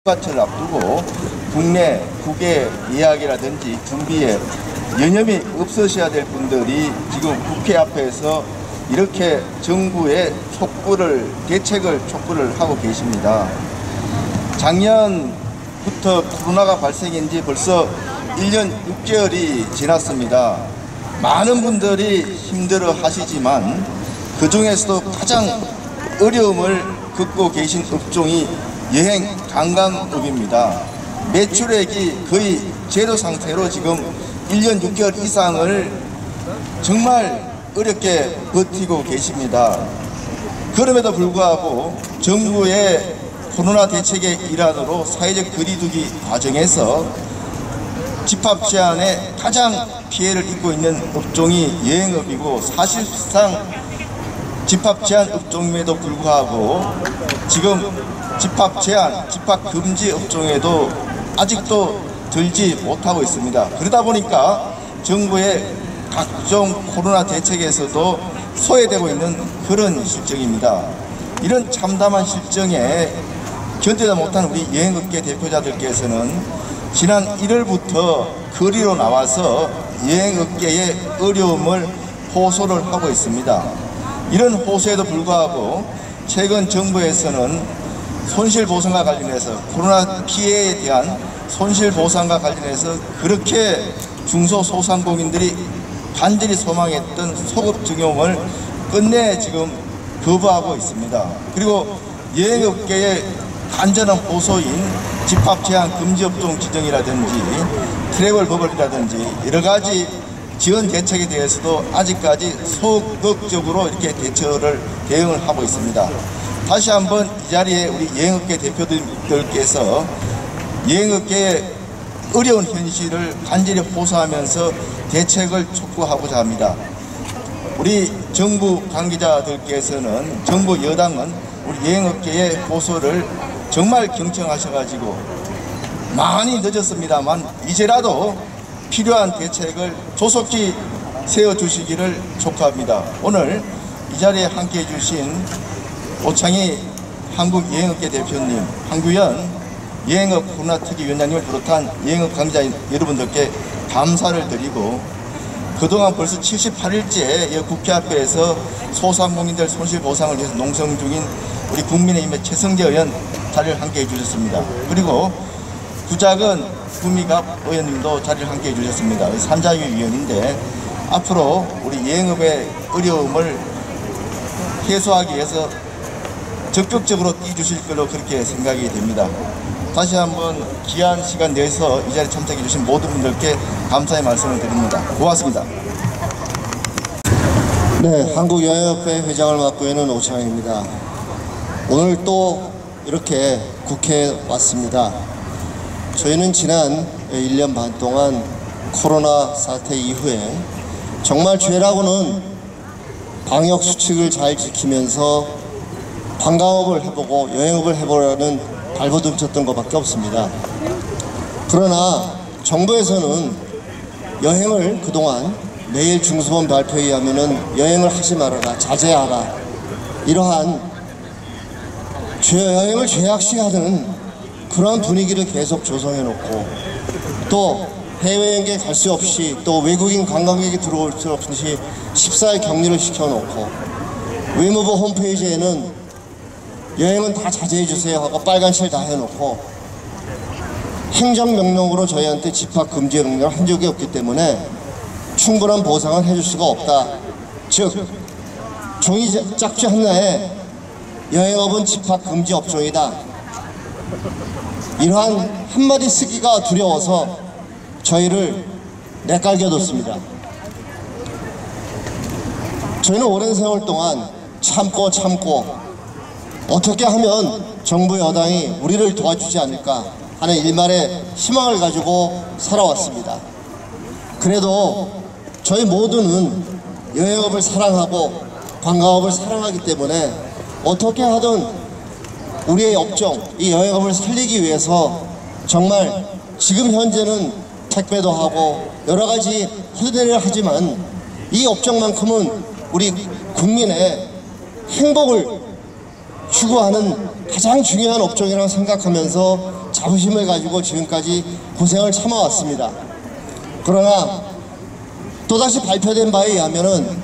휴가철을 앞두고 국내 국외 예약이라든지 준비에 여념이 없으셔야 될 분들이 지금 국회 앞에서 이렇게 정부의 대책을 촉구를 하고 계십니다. 작년부터 코로나가 발생한 지 벌써 1년 6개월이 지났습니다. 많은 분들이 힘들어 하시지만 그 중에서도 가장 어려움을 겪고 계신 업종이 여행 관광업입니다. 매출액이 거의 제로 상태로 지금 1년 6개월 이상을 정말 어렵게 버티고 계십니다. 그럼에도 불구하고 정부의 코로나 대책의 일환으로 사회적 거리두기 과정에서 집합 제한에 가장 피해를 입고 있는 업종이 여행업이고, 사실상 집합 제한 업종임에도 불구하고 지금 집합 제한, 집합 금지 업종에도 아직도 들지 못하고 있습니다. 그러다 보니까 정부의 각종 코로나 대책에서도 소외되고 있는 그런 실정입니다. 이런 참담한 실정에 견디다 못한 우리 여행업계 대표자들께서는 지난 1월부터 거리로 나와서 여행업계의 어려움을 호소를 하고 있습니다. 이런 호소에도 불구하고 최근 정부에서는 손실보상과 관련해서, 코로나 피해에 대한 손실보상과 관련해서 그렇게 중소소상공인들이 간절히 소망했던 소급 적용을 끝내 지금 거부하고 있습니다. 그리고 여행업계의 간절한 호소인 집합 제한 금지 업종 지정이라든지 트래블 버블이라든지 여러 가지 지원 대책에 대해서도 아직까지 소극적으로 이렇게 대응을 하고 있습니다. 다시 한번 이 자리에 우리 여행업계 대표들께서 여행업계의 어려운 현실을 간절히 호소하면서 대책을 촉구하고자 합니다. 우리 정부 관계자들께서는, 정부 여당은 우리 여행업계의 호소를 정말 경청하셔가지고 많이 늦었습니다만 이제라도 필요한 대책을 조속히 세워주시기를 촉구합니다. 오늘 이 자리에 함께해 주신 오창희 한국여행업계 대표님, 황규현 여행업 코로나특위위원장님을 비롯한 여행업 관계자 여러분들께 감사를 드리고, 그동안 벌써 78일째 국회 앞에서 소상공인들 손실보상을 위해서 농성 중인 우리 국민의힘의 최성재 의원 자리를 함께해 주셨습니다. 그리고 구작은 구미갑 의원님도 자리를 함께해 주셨습니다. 산자위 위원인데 앞으로 우리 여행업의 어려움을 해소하기 위해서 적극적으로 뛰어주실 걸로 그렇게 생각이 됩니다. 다시 한번 귀한 시간 내서 이 자리에 참석해 주신 모든 분들께 감사의 말씀을 드립니다. 고맙습니다. 네, 한국여행업회 회장을 맡고 있는 오창희입니다. 오늘 또 이렇게 국회에 왔습니다. 저희는 지난 1년 반 동안 코로나 사태 이후에 정말 죄라고는 방역 수칙을 잘 지키면서 관광업을 해보고 여행업을 해보라는 발버둥 쳤던 것밖에 없습니다. 그러나 정부에서는 여행을 그동안 내일 중수본 발표에 의하면 여행을 하지 말아라, 자제하라, 이러한 여행을 죄악시하는 그러한 분위기를 계속 조성해 놓고, 또 해외여행에 갈 수 없이, 또 외국인 관광객이 들어올 수 없이 14일 격리를 시켜놓고, 외무부 홈페이지에는 여행은 다 자제해주세요 하고 빨간 실 다 해놓고 행정명령으로 저희한테 집합금지 명령을 한 적이 없기 때문에 충분한 보상을 해줄 수가 없다. 즉 종이 짝지 하나에 여행업은 집합금지 업종이다, 이러한 한마디 쓰기가 두려워서 저희를 내깔겨뒀습니다. 저희는 오랜 세월 동안 참고 어떻게 하면 정부 여당이 우리를 도와주지 않을까 하는 일말의 희망을 가지고 살아왔습니다. 그래도 저희 모두는 여행업을 사랑하고 관광업을 사랑하기 때문에 어떻게 하든 우리의 업종, 이 여행업을 살리기 위해서 정말 지금 현재는 택배도 하고 여러 가지 휴대를 하지만 이 업종만큼은 우리 국민의 행복을 추구하는 가장 중요한 업종이라고 생각하면서 자부심을 가지고 지금까지 고생을 참아왔습니다. 그러나 또다시 발표된 바에 의하면은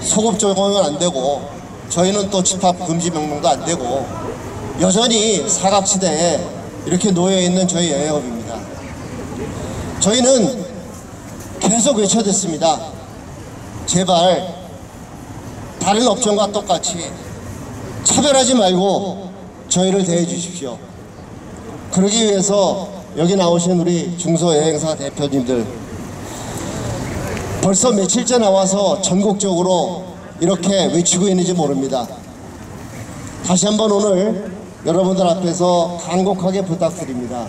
소급 적용은 안 되고 저희는 또 집합 금지 명령도 안 되고 여전히 사각지대에 이렇게 놓여있는 저희 여행업입니다. 저희는 계속 외쳐댔습니다. 제발 다른 업종과 똑같이 차별하지 말고 저희를 대해 주십시오. 그러기 위해서 여기 나오신 우리 중소여행사 대표님들 벌써 며칠째 나와서 전국적으로 이렇게 외치고 있는지 모릅니다. 다시 한번 오늘 여러분들 앞에서 간곡하게 부탁드립니다.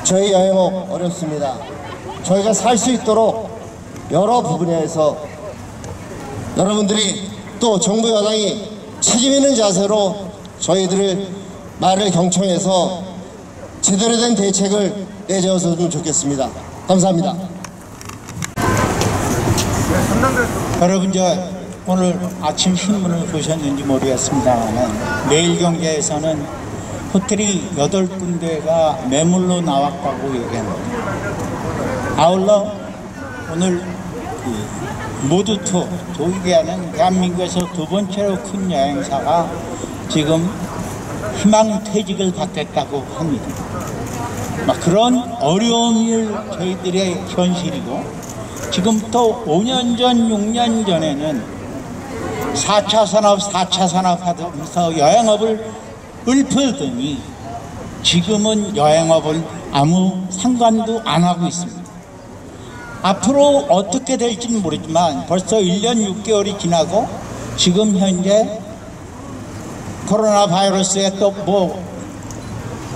저희 여행업 어렵습니다. 저희가 살 수 있도록 여러 부분에서 여러분들이 또 정부 여당이 책임 있는 자세로 저희들을 말을 경청해서 제대로 된 대책을 내세웠으면 좋겠습니다. 감사합니다. 여러분 오늘 아침 신문을 보셨는지 모르겠습니다만 매일경제에서는 호텔이 8군데가 매물로 나왔다고 얘기합니다. 아울러 오늘 모두 투어 조기하는 대한민국에서 2번째로 큰 여행사가 지금 희망퇴직을 받겠다고 합니다. 그런 어려움이 저희들의 현실이고 지금부터 5년 전, 6년 전에는 4차 산업 하면서 여행업을 읊으더니 지금은 여행업을 아무 상관도 안 하고 있습니다. 앞으로 어떻게 될지는 모르지만 벌써 1년 6개월이 지나고 지금 현재 코로나 바이러스에 또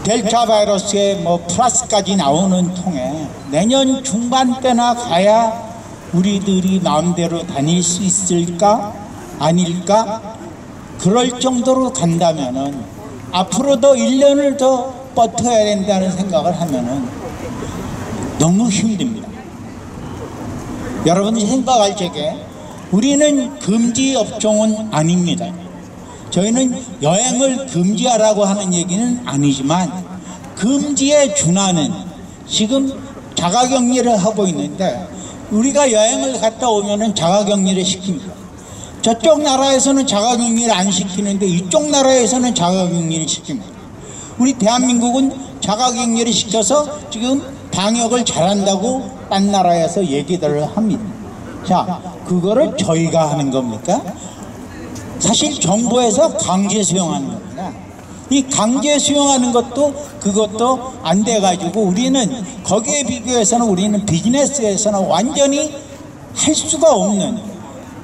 델타 바이러스에 플러스까지 나오는 통에 내년 중반 때나 가야 우리들이 마음대로 다닐 수 있을까 아닐까 그럴 정도로 간다면은 앞으로도 1년을 더 버텨야 된다는 생각을 하면은 너무 힘듭니다. 여러분이 생각할 적에 우리는 금지 업종은 아닙니다. 저희는 여행을 금지하라고 하는 얘기는 아니지만 금지에 준하는 지금 자가격리를 하고 있는데 우리가 여행을 갔다 오면은 자가격리를 시킵니다. 저쪽 나라에서는 자가격리를 안 시키는데 이쪽 나라에서는 자가격리를 시킵니다. 우리 대한민국은 자가격리를 시켜서 지금 방역을 잘한다고 딴 나라에서 얘기들을 합니다. 자, 그거를 저희가 하는 겁니까? 사실 정부에서 강제 수용하는 겁니다. 이 강제 수용하는 것도 그것도 안 돼가지고 우리는 거기에 비교해서는 우리는 비즈니스에서는 완전히 할 수가 없는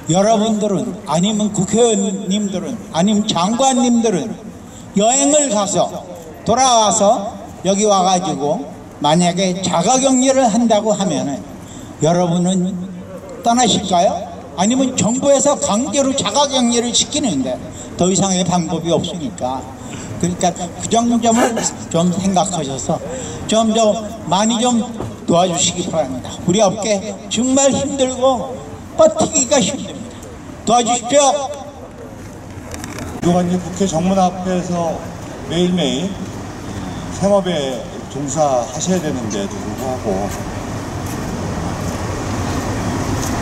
여러분들은 아니면 국회의원님들은 아니면 장관님들은 여행을 가서 돌아와서 여기 와가지고 만약에 자가격리를 한다고 하면은 여러분은 떠나실까요? 아니면 정부에서 강제로 자가격리를 시키는데 더 이상의 방법이 없으니까 그러니까 그 점을 좀 생각하셔서 좀 많이 좀 도와주시기 바랍니다. 우리 업계 정말 힘들고 버티기가 힘듭니다. 도와주십시오. 그동안 이제 국회 정문 앞에서 매일매일 생업에 종사하셔야 되는데도 불구하고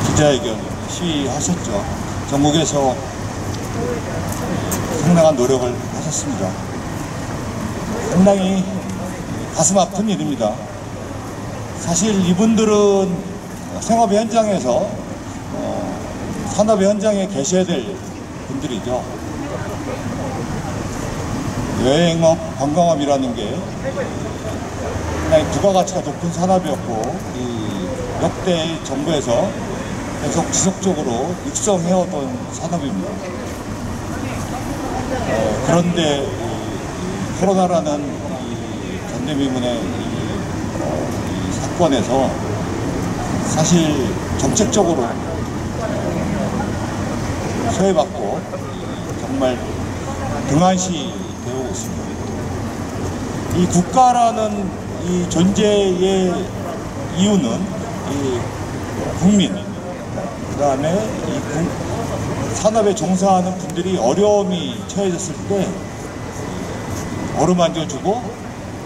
기자회견 시위하셨죠. 전국에서 상당한 노력을 하셨습니다. 상당히 가슴 아픈 일입니다. 사실 이분들은 생업 현장에서 산업 현장에 계셔야 될 분들이죠. 여행업, 관광업이라는 게 상당히 부가가치가 높은 산업이었고 이 역대 정부에서 계속 지속적으로 육성해오던 산업입니다. 그런데 코로나라는 팬데믹의 이 사건에서 사실 정책적으로 소외받고 정말 등한시 되고 있습니다. 이 국가라는 이 존재의 이유는 이 국민, 그 다음에 이 산업에 종사하는 분들이 어려움이 처해졌을 때 어루만져주고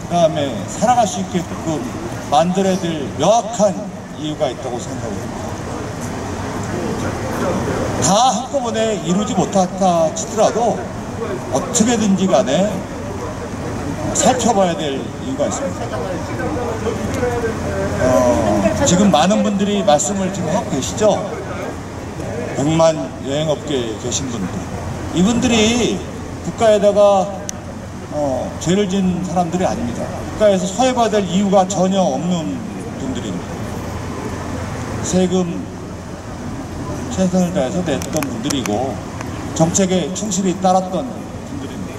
그다음에 살아갈 수 있게끔 만들어야 될 명확한 이유가 있다고 생각합니다. 다 한꺼번에 이루지 못했다 치더라도 어떻게든지 간에 살펴봐야 될 이유가 있습니다. 지금 많은 분들이 말씀을 지금 하고 계시죠? 100만 여행업계에 계신 분들, 이분들이 국가에다가 죄를 진 사람들이 아닙니다. 국가에서 소외받을 이유가 전혀 없는 분들입니다. 세금 최선을 다해서 냈던 분들이고 정책에 충실히 따랐던 분들입니다.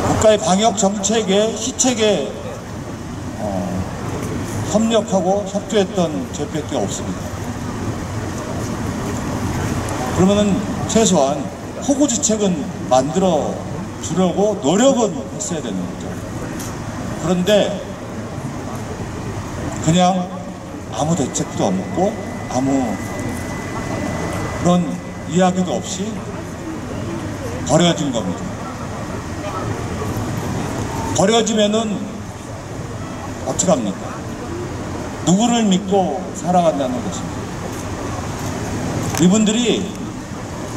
국가의 방역 정책에 시책에 협력하고 협조했던 죄밖에 없습니다. 그러면은 최소한 호구지책은 만들어 주려고 노력은 했어야 되는 거죠. 그런데 그냥 아무 대책도 없고 아무 그런 이야기도 없이 버려진 겁니다. 버려지면은 어떡합니까? 누구를 믿고 살아간다는 것입니다. 이분들이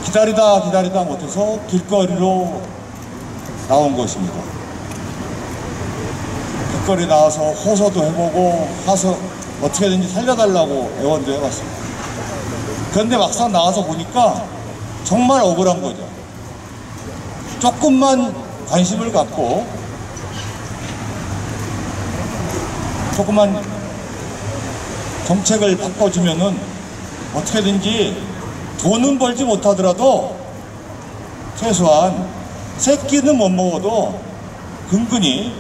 기다리다 못해서 길거리로 나온 것입니다. 길거리 나와서 호소도 해보고 가서 어떻게든지 살려달라고 애원도 해봤습니다. 그런데 막상 나와서 보니까 정말 억울한 거죠. 조금만 관심을 갖고 조금만 정책을 바꿔주면은 어떻게든지 돈은 벌지 못하더라도 최소한 세 끼는 못 먹어도 근근히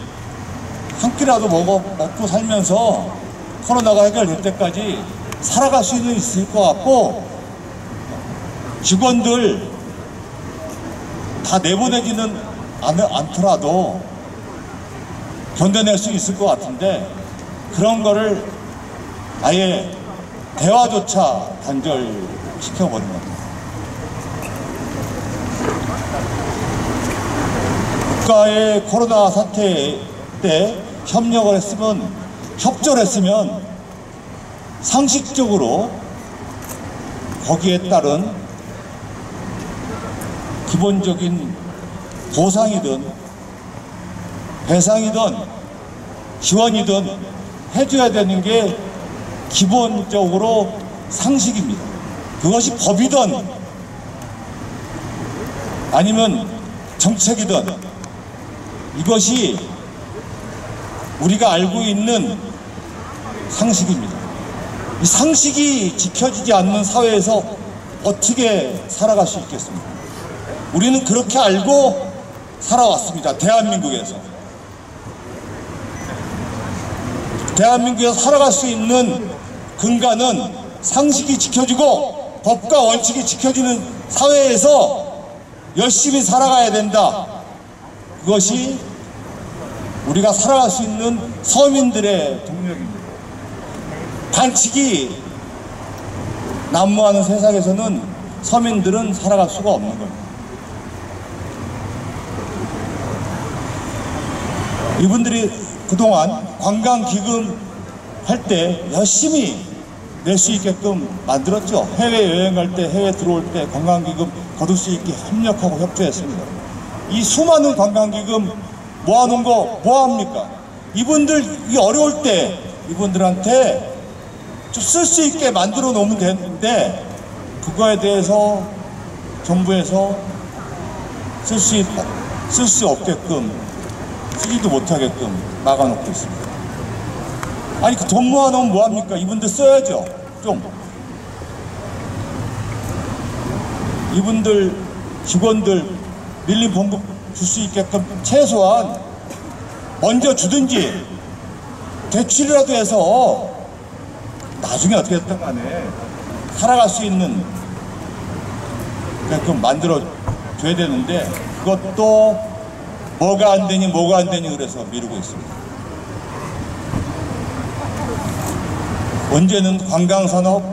한 끼라도 먹고 살면서 코로나가 해결될 때까지 살아갈 수는 있을 것 같고, 직원들 다 내보내지는 않더라도 견뎌낼 수 있을 것 같은데 그런 거를 아예 대화조차 단절시켜버린 겁니다. 국가의 코로나 사태 때 협력을 했으면, 협조를 했으면 상식적으로 거기에 따른 기본적인 보상이든 배상이든 지원이든 해줘야 되는 게 기본적으로 상식입니다. 그것이 법이든 아니면 정책이든 이것이 우리가 알고 있는 상식입니다. 이 상식이 지켜지지 않는 사회에서 어떻게 살아갈 수 있겠습니까? 우리는 그렇게 알고 살아왔습니다. 대한민국에서 살아갈 수 있는 근간은 상식이 지켜지고 법과 원칙이 지켜지는 사회에서 열심히 살아가야 된다. 그것이 우리가 살아갈 수 있는 서민들의 동력입니다. 반칙이 난무하는 세상에서는 서민들은 살아갈 수가 없는 겁니다. 이분들이 그동안 관광기금 할 때 열심히 낼 수 있게끔 만들었죠. 해외여행 갈 때, 해외 들어올 때 관광기금 거둘 수 있게 협력하고 협조했습니다. 이 수많은 관광기금 모아놓은 거 뭐합니까? 이분들 이 어려울 때 이분들한테 좀 쓸 수 있게 만들어 놓으면 되는데 그거에 대해서 정부에서 쓸 수 없게끔, 쓰지도 못하게끔 막아놓고 있습니다. 아니 그 돈 모아놓으면 뭐합니까? 이분들 써야죠. 좀 이분들 직원들 밀린 봉급 줄 수 있게끔 최소한 먼저 주든지 대출이라도 해서 나중에 어떻게 됐든 간에 살아갈 수 있는 그게끔 만들어 줘야 되는데 그것도 뭐가 안 되니 그래서 미루고 있습니다. 언제는 관광산업,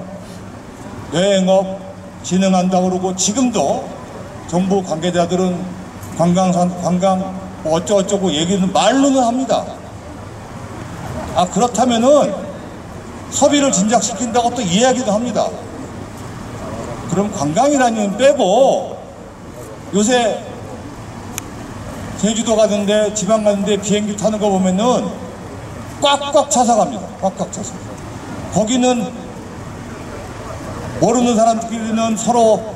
여행업 진흥한다고 그러고 지금도 정부 관계자들은 관광 뭐 어쩌고저쩌고 얘기는 말로는 합니다. 아, 그렇다면은 소비를 진작시킨다고 또 이야기도 합니다. 그럼 관광이라는 빼고 요새 제주도 가는데 지방 가는데 비행기 타는 거 보면은 꽉꽉 차서 갑니다. 꽉꽉 차서. 거기는 모르는 사람끼리는 서로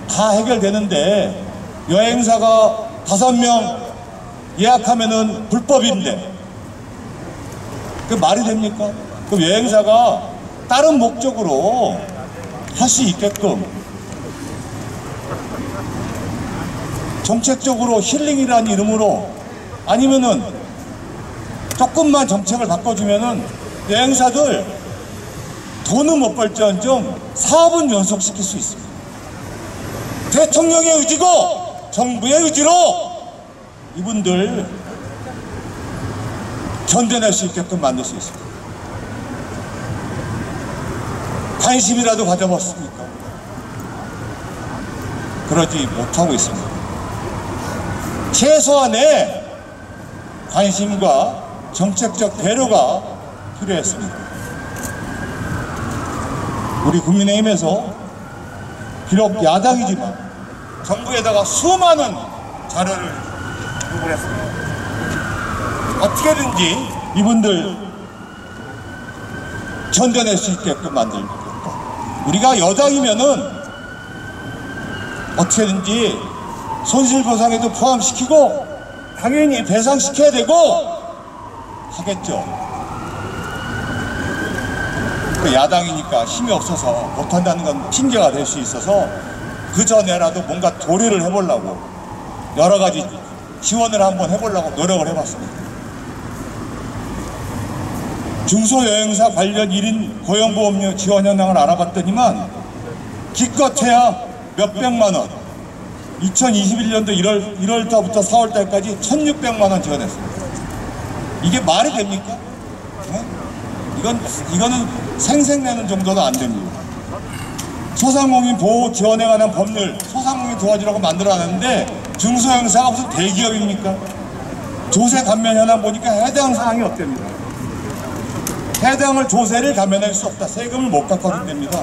다 해결되는데 여행사가 5명 예약하면은 불법인데 그 말이 됩니까? 그 여행사가 다른 목적으로 할 수 있게끔 정책적으로 힐링이라는 이름으로 아니면은 조금만 정책을 바꿔주면은 여행사들 돈은 못 벌지언정 사업은 연속시킬 수 있습니다. 대통령의 의지고 정부의 의지로 이분들 견뎌낼 수 있게끔 만들 수 있습니다. 관심이라도 가져봤습니까? 그러지 못하고 있습니다. 최소한의 관심과 정책적 배려가 필요했습니다. 우리 국민의힘에서 비록 야당이지만 정부에다가 수많은 자료를 요구했습니다. 어떻게든지 이분들 견뎌낼 수 있게끔 만들겠다. 우리가 여당이면은 어떻게든지 손실보상에도 포함시키고 당연히 배상시켜야 되고 하겠죠. 그 야당이니까 힘이 없어서 못한다는 건 핑계가 될 수 있어서 그 전에라도 뭔가 도래를 해보려고 여러 가지 지원을 한번 해보려고 노력을 해봤습니다. 중소여행사 관련 1인 고용보험료 지원 현황을 알아봤더니만 기껏해야 몇백만 원, 2021년도 1월달부터 4월달까지 1,600만 원 지원했습니다. 이게 말이 됩니까? 네? 이거는 생색내는 정도도 안 됩니다. 소상공인 보호 지원에 관한 법률, 소상공인 도와주라고 만들어놨는데 중소형사가 무슨 대기업입니까? 조세 감면 현황 보니까 해당 사항이 없답니다. 해당을 조세를 감면할 수 없다. 세금을 못 깎아준답니다.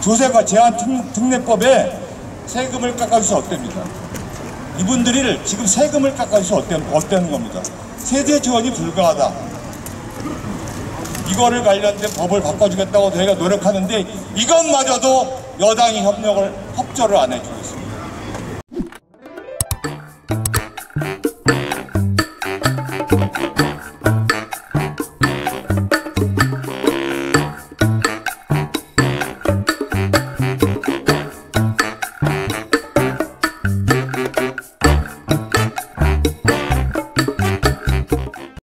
조세가 제한 특례법에 세금을 깎아줄 수 없답니다. 이분들이 지금 세금을 깎아줄 수 없다는 겁니다. 세제 지원이 불가하다. 이거를 관련된 법을 바꿔주겠다고 저희가 노력하는데 이것마저도 여당이 협조를 안 해주고 있습니다.